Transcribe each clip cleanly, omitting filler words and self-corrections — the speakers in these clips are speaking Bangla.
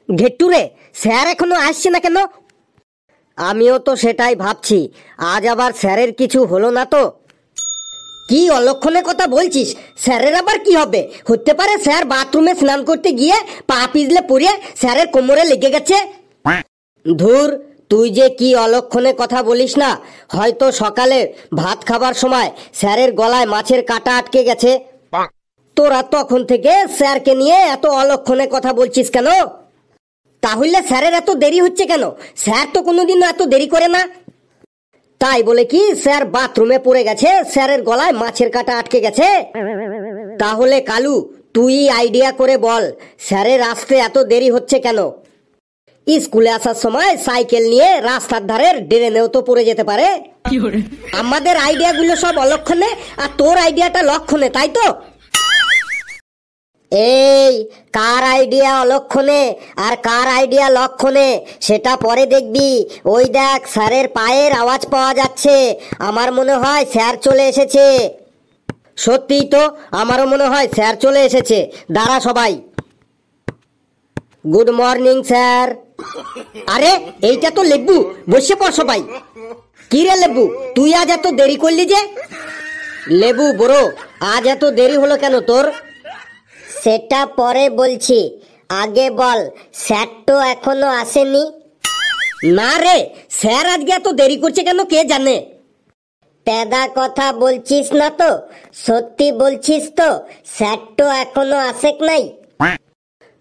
ঘেট্টু রে, স্যার এখনো আসছে না কেন? আমিও তো সেটাই ভাবছি, আজ আবার স্যারের কিছু হলো না তো? কি অলক্ষণে কথা বলছিস? স্যারের আবার কি হবে? হতে পারে স্যার বাথরুমে স্নান করতে গিয়ে পা পিছলে পড়ে স্যারের কোমরে লেগে গেছে। ধুর, তুই যে কি অলক্ষণে কথা বলিস না। হয়তো সকালে ভাত খাবার সময় স্যারের গলায় মাছের কাঁটা আটকে গেছে। তোরা তখন থেকে স্যারকে নিয়ে এত অলক্ষণে কথা বলছিস কেন? তাহলে স্যারের এত দেরি হচ্ছে কেন? স্যার তো কোনোদিনও এত দেরি করে না। তাই বলে কি স্যার বাথরুমে পড়ে গেছে, স্যারের গলায় মাছের কাঁটা আটকে গেছে? তাহলে কালু, তুই আইডিয়া করে বল, স্যারের আসতে এত দেরি হচ্ছে কেন? স্কুলে আসার সময় সাইকেল নিয়ে রাস্তার ধারের ড্রেনেও তো পড়ে যেতে পারে। আমাদের আইডিয়া গুলো সব অলক্ষণে, আর তোর আইডিয়াটা লক্ষণে, তাই তো? এই, কার আইডিয়া অলক্ষণে আর কার আইডিয়া লক্ষণে সেটা পরে দেখবি। ওই দেখ, স্যারের পায়ের আওয়াজ পাওয়া যাচ্ছে। আমার মনে হয় স্যার চলে এসেছে। সত্যিই তো, আমারও মনে হয় স্যার চলে এসেছে। দাঁড়া সবাই। Good morning sir. আরে, এইটা তো লেবু। বসে পড় সবাই। কি রে লেবু, তুই আজ এত দেরি করলি যে? লেবু বড়, আজ এত দেরি হলো কেন তোর? সেটা পরে বলছি, আগে বল, স্যার তো এখনো আসেনি। না রে, স্যার আজকে এত দেরি করছে কেন কে জানে। তেদা কথা বলছিস না তো? সত্যি বলছিস তো? স্যার তো এখনো আসে নাই।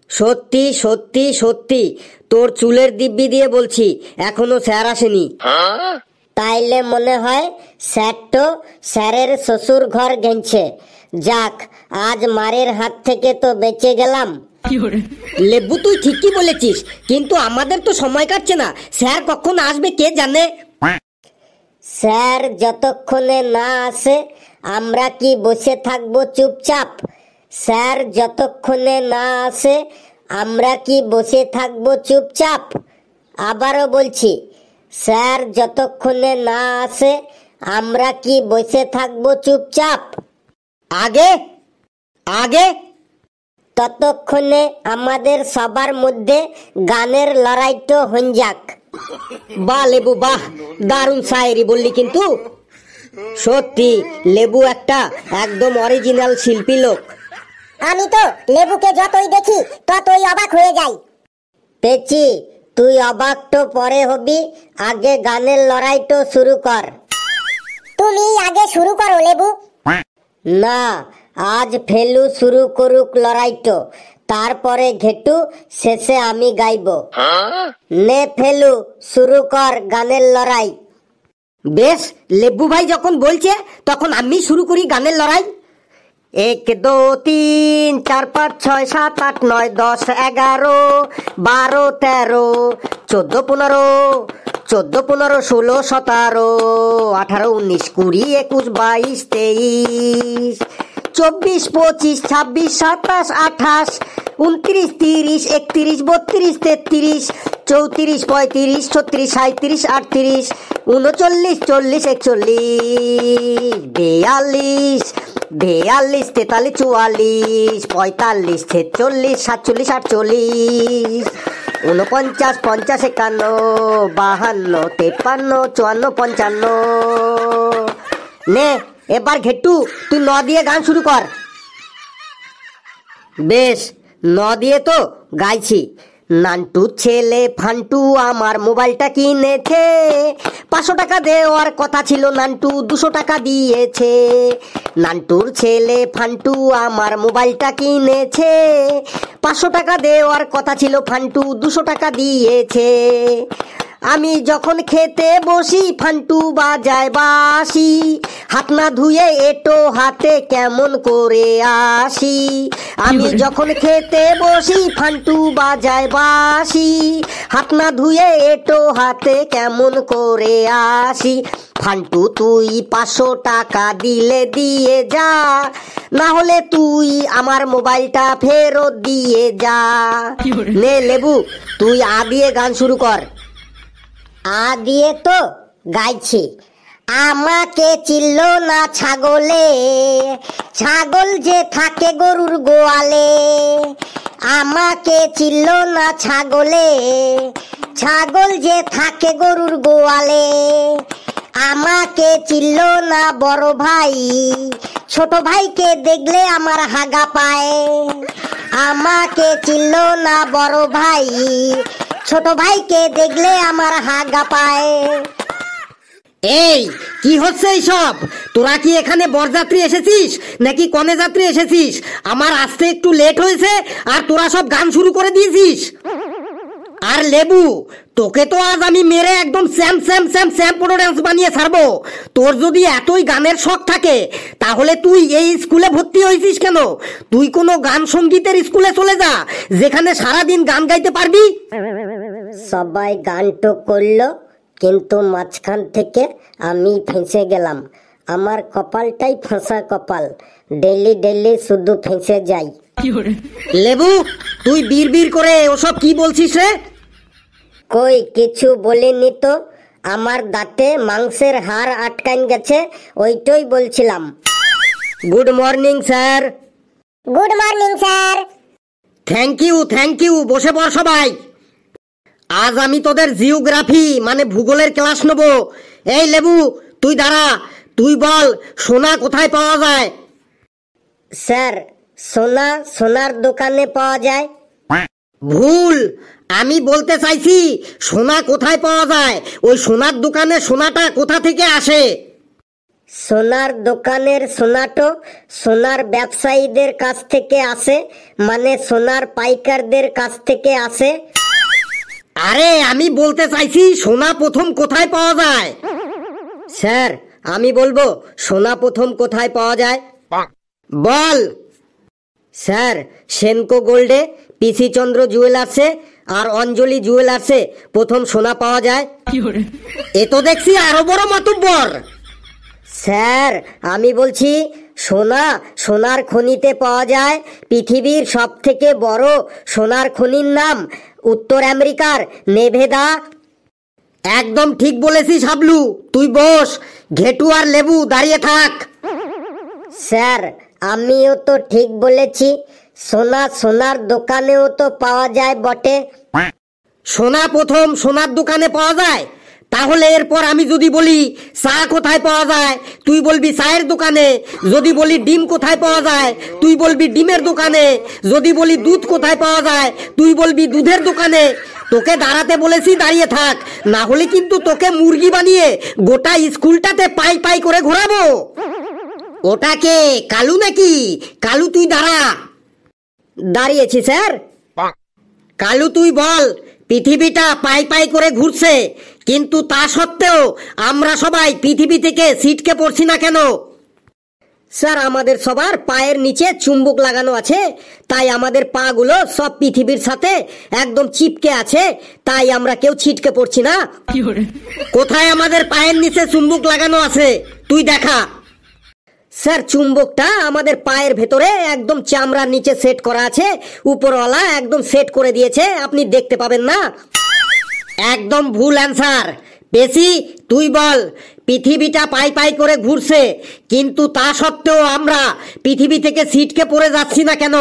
সত্যি সত্যি সত্যি, তোর চুলের দিব্যি দিয়ে বলছি, এখনো স্যার আসেনি। তাইলে মনে হয় স্যার তো স্যারের শ্বশুর ঘর গেছে। যাক, আজ মারের হাত থেকে তো বেঁচে গেলাম। লেবু, তুই ঠিকই বলেছিস, কিন্তু আমাদের তো সময় কাটছে না। স্যার কখন আসবে কে জানে। স্যার যতক্ষণে না আসে আমরা কি বসে থাকবো চুপচাপ? স্যার যতক্ষণে না আসে আমরা কি বসে থাকবো চুপচাপ? আবারও বলছি, স্যার যতক্ষণে না আসে আমরা কি বসে থাকবো চুপচাপ? আগে আগে ততক্ষণে আমাদের সবার মধ্যে গানের লড়াইটা হয়ে যাক। বাহ লেবু বাহ, দারুণ শায়েরি বললি কিন্তু। সত্যি লেবু একটা একদম অরিজিনাল শিল্পী লোক। আমি তো লেবুকে যতই দেখি ততই অবাক হয়ে যাই। পেছি, তুই অবাক তো পরে হবি, আগে গানের লড়াইটা শুরু কর। তুমি আগে শুরু করো লেবু। না, আজ ফেলু শুরু করুক লড়াইটো, তারপরে ঘেটু, শেষে আমি গাইব। নে ফেলু, শুরু কর গানের লড়াই। বেশ, লেবু ভাই যখন বলছে তখন আমি শুরু করি গানের লড়াই। 1 2 3 4 5 6 7 8 9 10 11 12 13 14 15 14 15 16 17 18 19 20 21 22 23 24 25 26 27 28 29 30 31 32 33 34 35 36 37 38 39 40 41 42 42 43 44 45 46 47 48 49 50 51 52 53 54 55। নে এবার ঘেট্টু, তুই ন দিয়ে গান শুরু কর। বেশ, ন দিয়ে তো গাইছি। নান্টু ছেলে ফান্টু আমার মোবাইলটা কিনেছে, 500 টাকা দেওয়ার কথা ছিল, নান্টু 200 টাকা দিয়েছে। নান্টুর ছেলে ফান্টু আমার মোবাইলটা কিনেছে, 500 টাকা দেওয়ার কথা ছিল, ফান্টু 200 টাকা দিয়েছে। আমি যখন খেতে বসি ফান্টু বাজায় বাঁশি, হাত না ধুয়ে এটো হাতে কেমন করে আসি। আমি যখন খেতে বসি ফান্টু বাজায় বাঁশি, হাত না ধুয়ে এটো হাতে কেমন করে আসি। ফান্টু তুই 500 টাকা দিলে দিয়ে যা, না হলে তুই আমার মোবাইলটা ফেরত দিয়ে যা। নে লেবু, তুই আ দিয়ে গান শুরু কর। আ দিয়ে তো গাইছি। আমাকে চিল্ল না ছাগলে, ছাগল যে থাকে গরুর গোয়ালে। আমাকে চিনল না ছাগলে, ছাগল যে থাকে গরুর গোয়ালে। আমাকে চিনল না বড় ভাই, ছোট ভাইকে দেখলে আমার হাগা পায়। আমাকে চিনল না বড় ভাই, ছোট ভাইকে দেখলে আমার হাগা পায়। এই কি হচ্ছে এইসব? তোরা কি এখানে বরযাত্রী এসেছিস নাকি কনে যাত্রী এসেছিস? আমার আসতে একটু লেট হয়েছে আর তোরা সব গান শুরু করে দিয়েছিস। আর লেবু, তোকে তো আজ আমি মেরে একদম স্যাম স্যাম স্যাম স্যাম পুরো ড্যান্স বানিয়ে ছাড়বো। তোর যদি এতই গানের শখ থাকে তাহলে তুই এই স্কুলে ভর্তি হয়েছিস কেন? তুই কোনো গান সঙ্গীতের স্কুলে চলে যা, যেখানে সারাদিন গান গাইতে পারবি। সবাই গান তো করলো, কিন্তু মাঝখান থেকে আমি ফেঁসে গেলাম। আমার কপালটাই ফাঁসা কপাল, ডেলি ডেলি শুধু ফেঁসে যাই। লেবু, তুই বীর বীর করে ওসব কি বলছিস রে? কই কিছু বলিনি তো, আমার দাঁতে মাংসের হাড় আটকান গেছে, ওইটাই বলছিলাম। Good morning sir. Good morning sir. Thank you, বসে পড় সবাই। আজ আমি তোদের জিওগ্রাফি মানে ভূগোলের ক্লাস নেব। এই লেবু, তুই দাঁড়া, তুই বল সোনা কোথায় পাওয়া যায়? স্যার, সোনা সোনার দোকানে পাওয়া যায়। ভুল, আমি বলতে চাইছি সোনা কোথায় পাওয়া যায়, ওই সোনার দোকানে সোনাটা কোথা থেকে আসে? সোনার দোকানের সোনাটো সোনার ব্যবসায়ীদের কাছ থেকে আসে, মানে সোনার পাইকারদের কাছ থেকে আসে। আরে আমি বলতে চাইছি সোনা প্রথম কোথায় পাওয়া যায়? স্যার, আমি বলবো সোনা প্রথম কোথায় পাওয়া যায়। বল। স্যার, সেনকো গোল্ডে, পিসি চন্দ্র জুয়েলার্সে আর অঞ্জলি জুয়েলার্সে প্রথম সোনা পাওয়া যায়। এ তো দেখছি আরো বড় মাতুব্বর। স্যার, আমি বলছি সোনা সোনার খনিতে পাওয়া যায়। পৃথিবীর সব থেকে বড় সোনার খনির নাম উত্তর আমেরিকার নেভেদা। একদম ঠিক বলেছিস হাবলু, তুই বস। ঘেটু আর লেবু দাঁড়িয়ে থাক। স্যার, আমিও তো ঠিক বলেছি, সোনা সোনার দোকানেও তো পাওয়া যায় বটে। সোনা প্রথম সোনার দোকানে পাওয়া যায়, তাহলে এরপর আমি যদি বলি চা কোথায় পাওয়া যায়, তুই বলবি চায়ের দোকানে। যদি বলি ডিম কোথায় পাওয়া যায়, তুই বলবি ডিমের দোকানে। যদি বলি দুধ কোথায় পাওয়া যায়, তুই বলবি দুধের দোকানে। তোকে দাঁড়াতে বলেছি, দাঁড়িয়ে থাক, না হলে কিন্তু তোকে মুরগি বানিয়ে গোটা স্কুলটাতে পাই পাই করে ঘোরাবো। ওটাকে কালু নাকি? কালু, তুই দাঁড়া। দাঁড়িয়েছি স্যার। কালু, তুই বল, পৃথিবীটা পাই পাই করে ঘুরছে, কিন্তু তা সত্ত্বেও আমরা সবাই পৃথিবী থেকে ছিটকে পড়ছি না কেন? স্যার, আমাদের সবার পায়ের নিচে চুম্বক লাগানো আছে, তাই আমাদের পা গুলো সব পৃথিবীর সাথে একদম চিপকে আছে, তাই আমরা কেউ ছিটকে পড়ছি না। কোথায় আমাদের পায়ের নিচে চুম্বক লাগানো আছে তুই দেখা। স্যার, চুম্বকটা আমাদের পায়ের ভেতরে একদম চামড়ার নিচে সেট করা আছে, উপরওয়ালা একদম সেট করে দিয়েছে, আপনি দেখতে পাবেন না। একদম ভুল অ্যান্সার। পেশি, তুই বল, পৃথিবীটা পাই পাই করে ঘুরছে, কিন্তু তা সত্ত্বেও আমরা পৃথিবী থেকে ছিটকে পড়ে যাচ্ছি না কেন?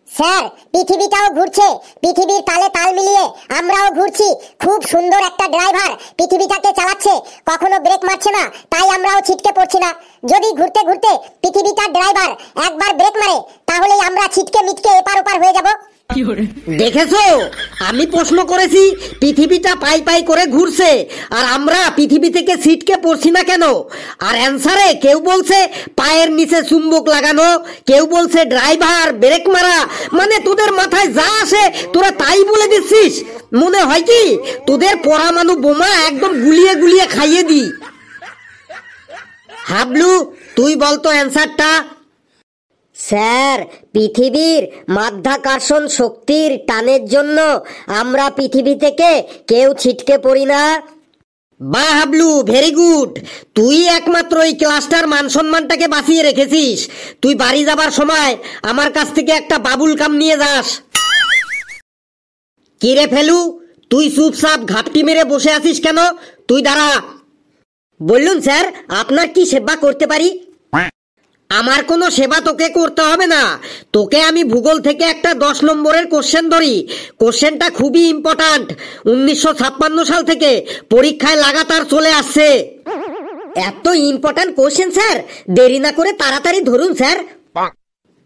স্যার, পৃথিবীটাও ঘুরছে, পৃথিবীর তালে তাল মিলিয়ে আমরাও ঘুরছি। খুব সুন্দর একটা ড্রাইভার পৃথিবীটাকে চালাচ্ছে, কখনো ব্রেক মারছে না, তাই আমরাও ছিটকে পড়ছি না। যদি ঘুরতে ঘুরতে পৃথিবীটার ড্রাইভার একবার ব্রেক মারে, তাহলেই আমরা ছিটকে মিটকে এপার ওপার হয়ে যাব। দেখেছো, আমি প্রশ্ন করেছি পৃথিবীটা পাই পাই করে ঘুরছে আর আমরা পৃথিবী থেকে ছিটকে পড়ছি না কেন, আর অ্যান্সারে কেউ বলছে পায়ের নিচে চুম্বক লাগানো, কেউ বলছে ড্রাইভার ব্রেক মারা। মানে তোদের মাথায় যা আসে তোরা তাই বলে দিচ্ছিস। মনে হয় কি তোদের পরমাণু বোমা একদম গুলিয়ে গুলিয়ে খাইয়ে দি। হাবলু, তুই বলতো অ্যান্সারটা। স্যার, পৃথিবীর মাধ্যাকর্ষণ শক্তির টানের জন্য আমরা পৃথিবী থেকে কেউ ছিটকে পড়ি না। বাহ হাবলু, ভেরি গুড। তুই একমাত্র এই ক্লাসটার মান সম্মানটাকে বাঁচিয়ে রেখেছিস। তুই বাড়ি যাবার সময় আমার কাছ থেকে একটা বাবুল কাম নিয়ে যাস। কিরে ফেলু, তুই চুপচাপ ঘাপটি মেরে বসে আছিস কেন? তুই দাঁড়া। বললুন স্যার, আপনার কি সেবা করতে পারি? আমার কোনো সেবা তোকে করতে হবে না, তোকে আমি ভূগোল থেকে একটা 10 নম্বরের কোশ্চেন ধরি। কোশ্চেনটা খুবই ইম্পর্ট্যান্ট, 1956 সাল থেকে পরীক্ষায় লাগাতার চলে আসছে। এত ইম্পর্ট্যান্ট কোশ্চেন স্যার, দেরি না করে তাড়াতাড়ি ধরুন স্যার।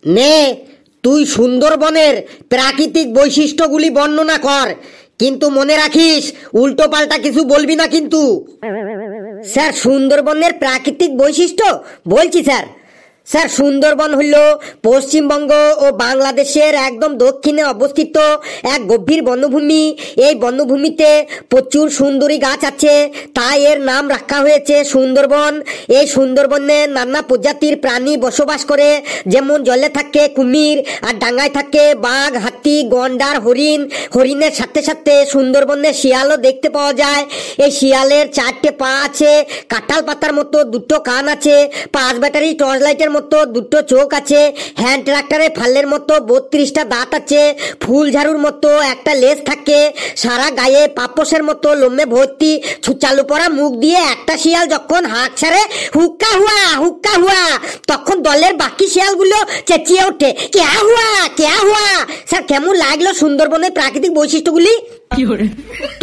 নে, তুই সুন্দরবনের প্রাকৃতিক বৈশিষ্ট্যগুলি বর্ণনা কর, কিন্তু মনে রাখিস উল্টো পাল্টা কিছু বলবি না কিন্তু। স্যার সুন্দরবনের প্রাকৃতিক বৈশিষ্ট্য বলছি স্যার। স্যার সুন্দরবন হল পশ্চিমবঙ্গ ও বাংলাদেশের একদম দক্ষিণে অবস্থিত এক গভীর বনভূমি। এই বনভূমিতে প্রচুর সুন্দরী গাছ আছে, তাই এর নাম রাখা হয়েছে সুন্দরবন। এই সুন্দরবনে নানা প্রজাতির প্রাণী বসবাস করে, যেমন জলে থাকে কুমির আর ডাঙায় থাকে বাঘ, হাতি, গন্ডার, হরিণ। হরিণের সাথে সাথে সুন্দরবনে শিয়ালও দেখতে পাওয়া যায়। এই শিয়ালের 4টে পা আছে, কাঁঠাল পাতার মতো 2টো কান আছে, 5 ব্যাটারি টর্চ লাইটের মতো 2টো চোখ আছে, হ্যান্ড ট্রাক্টরের ফালের মতো 32টা দাঁত আছে, ফুল ঝাড়ুর মতো একটা লেজ থাকে, সারা গায়ে পাপোশের মতো লোমে ভর্তি, ছুচালু পড়া মুখ দিয়ে একটা শিয়াল যখন হাঁক ছাড়ে হুক্কা হুয়া হুক্কা হুয়া, তখন দলের বাকি শিয়ালগুলো চেঁচিয়ে ওঠে কেয়া হুয়া কেয়া হুয়া। স্যার কেমন লাগলো সুন্দরবনের প্রাকৃতিক বৈশিষ্ট্যগুলি?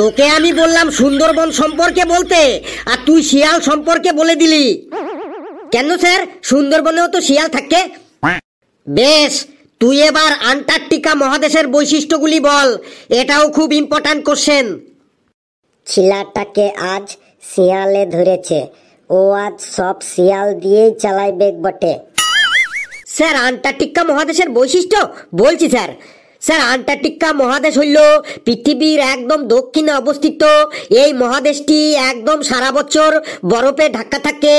তোকে আমি বললাম সুন্দরবন সম্পর্কে বলতে, আর তুই শিয়াল সম্পর্কে বলে দিলি। কেন স্যার, সুন্দরবনেও তো শিয়াল থাকে। বেশ, তুই এবার আন্টার্কটিকা মহাদেশের বৈশিষ্ট্যগুলি বল, এটাও খুব ইম্পর্ট্যান্ট কোশ্চেন। ছিলাটাকে আজ শিয়ালে ধরেছে, ও আজ সব শিয়াল দিয়েই চালাইবে বটে। স্যার আন্টার্কটিকা মহাদেশের বৈশিষ্ট্য বলছি স্যার। স্যার আন্টার্কটিকা মহাদেশ হইল পৃথিবীর একদম দক্ষিণে অবস্থিত। এই মহাদেশটি একদম সারা বছর বরফে ঢাকা থাকে।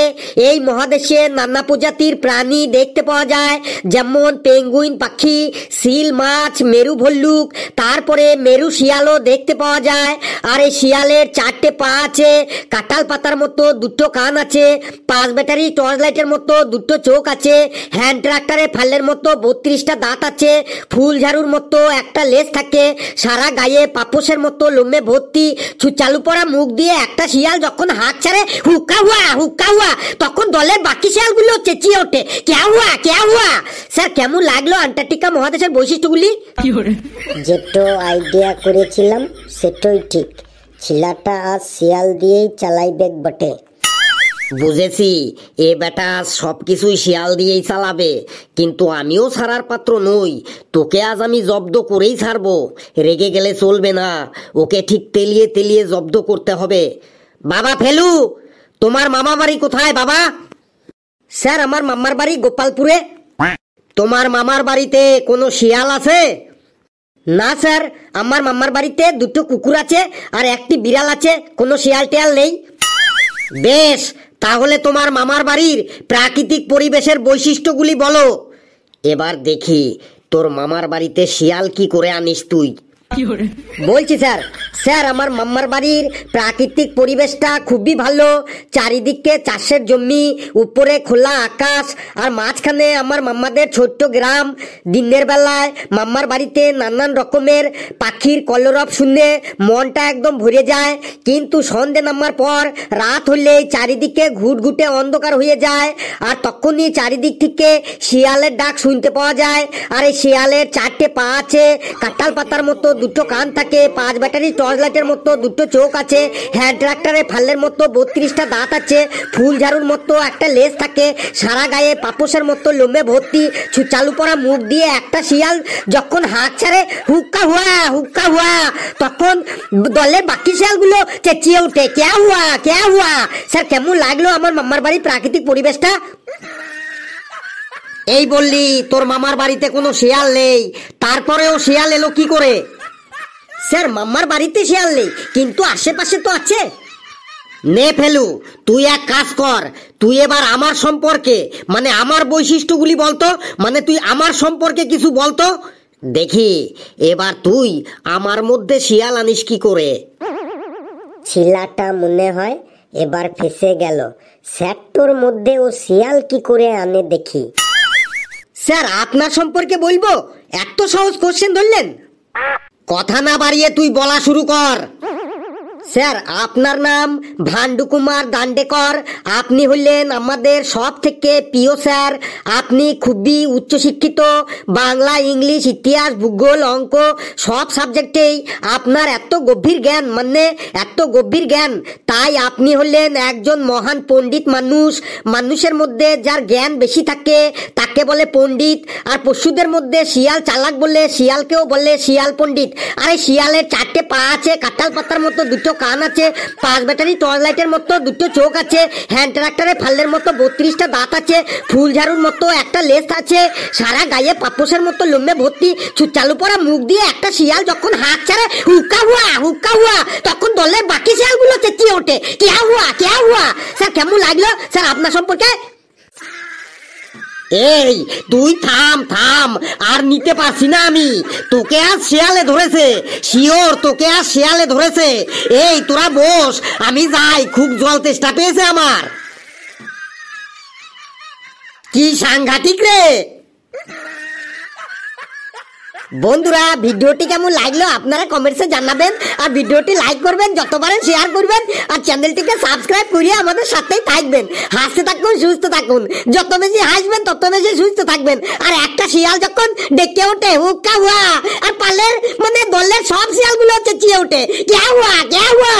এই মহাদেশে নানা প্রজাতির প্রাণী দেখতে পাওয়া যায়, যেমন পেঙ্গুইন পাখি, সিল মাছ, মেরু ভল্লুক, তারপরে মেরু শিয়ালও দেখতে পাওয়া যায়। আর এই শিয়ালের 4টে পা আছে, কাঁঠাল পাতার মতো 2টো কান আছে, 5 ব্যাটারি টর্চ লাইটের মতো 2টো চোখ আছে, হ্যান্ড ট্রাক্টরের ফালের মতো 32টা দাঁত আছে, ফুল ঝাড়ুর মতো একটা লেজ থাকে, সারা গায়ে পাপোশের মতো লোমে ভর্তি, চালু পড়া মুখ দিয়ে একটা শিয়াল যখন হাঁক ছাড়ে হুক্কা হুয়া, তখন দলের বাকি শিয়ালগুলো চেঁচিয়ে ওঠে কেয়া হুয়া। স্যার কেমন লাগলো আন্টার্কটিকা মহাদেশের বৈশিষ্ট্যগুলি? যেটো আইডিয়া করেছিলাম সেটাই ঠিক, ছিলাটা আজ শিয়াল দিয়েই চালাইবে বটে। বুঝেছি, এ বেটা সবকিছুই শিয়াল দিয়েই চালাবে, কিন্তু আমিও ছাড়ার পাত্র নই। তোকে আজ আমি জব্দ করেই ছাড়বো, রেগে গেলে চলবে না, ওকে ঠিক তেলিয়ে তেলিয়ে জব্দ করতে হবে। বাবা ফেলু, তোমার মামা বাড়ি কোথায় বাবা? স্যার আমার মামার বাড়ি গোপালপুরে। তোমার মামার বাড়িতে কোনো শিয়াল আছে? না স্যার, আমার মামার বাড়িতে 2টো কুকুর আছে আর একটি বিড়াল আছে, কোনো শিয়াল টিয়াল নেই। বেশ, তাহলে তোমার মামার বাড়ির প্রাকৃতিক পরিবেশের বৈশিষ্ট্যগুলি বলো। এবার দেখি তোর মামার বাড়িতে শিয়াল কি করে আনিস তুই। বলছি স্যার। স্যার আমার মামার বাড়ির প্রাকৃতিক পরিবেশটা খুবই ভালো, চারিদিকে চাষের জমি, উপরে খোলা আকাশ, আর মাঝখানে আমার মামাদের ছোট্ট গ্রাম। দিনের বেলায় মামার বাড়িতে নানান রকমের পাখির কলরব শুনে মনটা একদম ভরে যায়, কিন্তু সন্ধে নামার পর রাত হলেই চারিদিকে ঘুটঘুটে অন্ধকার হয়ে যায়, আর তখনই চারিদিক থেকে শিয়ালের ডাক শুনতে পাওয়া যায়। আর এই শিয়ালের 4টে পা আছে, কাঁঠাল পাতার মতো 2টো কান থাকে, 5 ব্যাটারি টর্চ লাইটের মতো 2টো চোখ আছে, হ্যান্ড ট্রাক্টরের ফালের মতো 32টা দাঁত আছে, ফুল ঝাড়ুর মতো একটা লেজ থাকে, সারা গায়ে পাপোশের মতো লোমে ভর্তি, চালু পড়া মুখ দিয়ে একটা শিয়াল যখন হাঁক ছাড়ে হুক্কা হুয়া, তখন দলের বাকি শিয়ালগুলো চেঁচিয়ে ওঠে কেয়া হুয়া। স্যার কেমন লাগলো আমার মামার বাড়ির প্রাকৃতিক পরিবেশটা? এই বললি তোর মামার বাড়িতে কোনো শিয়াল নেই, তারপরেও শিয়াল এলো কি করে? স্যার মামার বাড়িতে শিয়াল নেই, কিন্তু আশেপাশে তো আছে। নে ফেলু, তুই এক কাজ কর, তুই এবার আমার সম্পর্কে মানে আমার বৈশিষ্ট্যগুলি বলতো, মানে তুই আমার সম্পর্কে কিছু বলতো দেখি এবার তুই আমার মধ্যে শিয়াল আনিস কি করে। ছিলাটা মনে হয় এবার ফেসে গেল, সেক্টর মধ্যে ও শিয়াল কি করে আনে দেখি। স্যার আপনার সম্পর্কে বলবো? এত সহজ কোশ্চেন ধরলেন? কথা না বাড়িয়ে তুই বলা শুরু কর। স্যার আপনার নাম ভান্ডু কুমার দান্ডেকর, আপনি হলেন আমাদের সব থেকে প্রিয় স্যার। আপনি খুবই উচ্চশিক্ষিত, বাংলা, ইংলিশ, ইতিহাস, ভূগোল, অঙ্ক সব সাবজেক্টেই আপনার এত গভীর জ্ঞান, মানে এত গভীর জ্ঞান, তাই আপনি হলেন একজন মহান পণ্ডিত মানুষ। মানুষের মধ্যে যার জ্ঞান বেশি থাকে তাকে বলে পণ্ডিত, আর পশুদের মধ্যে শিয়াল চালাক বলে শিয়ালকেও বলে শিয়াল পণ্ডিত। আরে শিয়ালের 4টে পা আছে, কাঁঠাল পাতার মতো 2টো কান আছে, 5 ব্যাটারি টর্চ লাইটের মতো 2টো চোখ আছে, হ্যান্ড ট্রাক্টরে ফালের মতো 32টা দাঁত আছে, ফুল ঝাড়ুর মতো একটা লেজ আছে, সারা গায়ে পাপোশের মতো লোমে ভর্তি, চালু পড়া মুখ দিয়ে একটা শিয়াল যখন হাত ছাড়ে হুক্কা হুয়া, তখন দলের বাকি শিয়ালগুলো চেঁচিয়ে ওঠে কেয়া হুয়া। স্যার কেমন লাগলো স্যার আপনার সম্পর্কে? এই তুই থাম, আর নিতে পারছি না আমি, তোকে আর শিয়ালে ধরেছে, শিওর তোকে আর শিয়ালে ধরেছে। এই তোরা বস, আমি যাই, খুব জল তেষ্টা পেয়েছে আমার। কি সাংঘাতিক রে। বন্ধুরা ভিডিওটি কেমন লাগলো আপনারা কমেন্টসে জানাবেন, আর ভিডিওটি লাইক করবেন, যত পারেন শেয়ার করবেন, আর চ্যানেলটিকে সাবস্ক্রাইব করিয়ে আমাদের সাথেই থাকবেন। হাসতে থাকুন, সুস্থ থাকুন, যত বেশি হাসবেন তত বেশি সুস্থ থাকবেন। আর একটা শিয়াল যখন ডেকে ওঠে হুক্কা হুয়া, আর পালের মানে দলের সব শিয়ালগুলো চেঁচিয়ে ওঠে কেয়া হুয়া।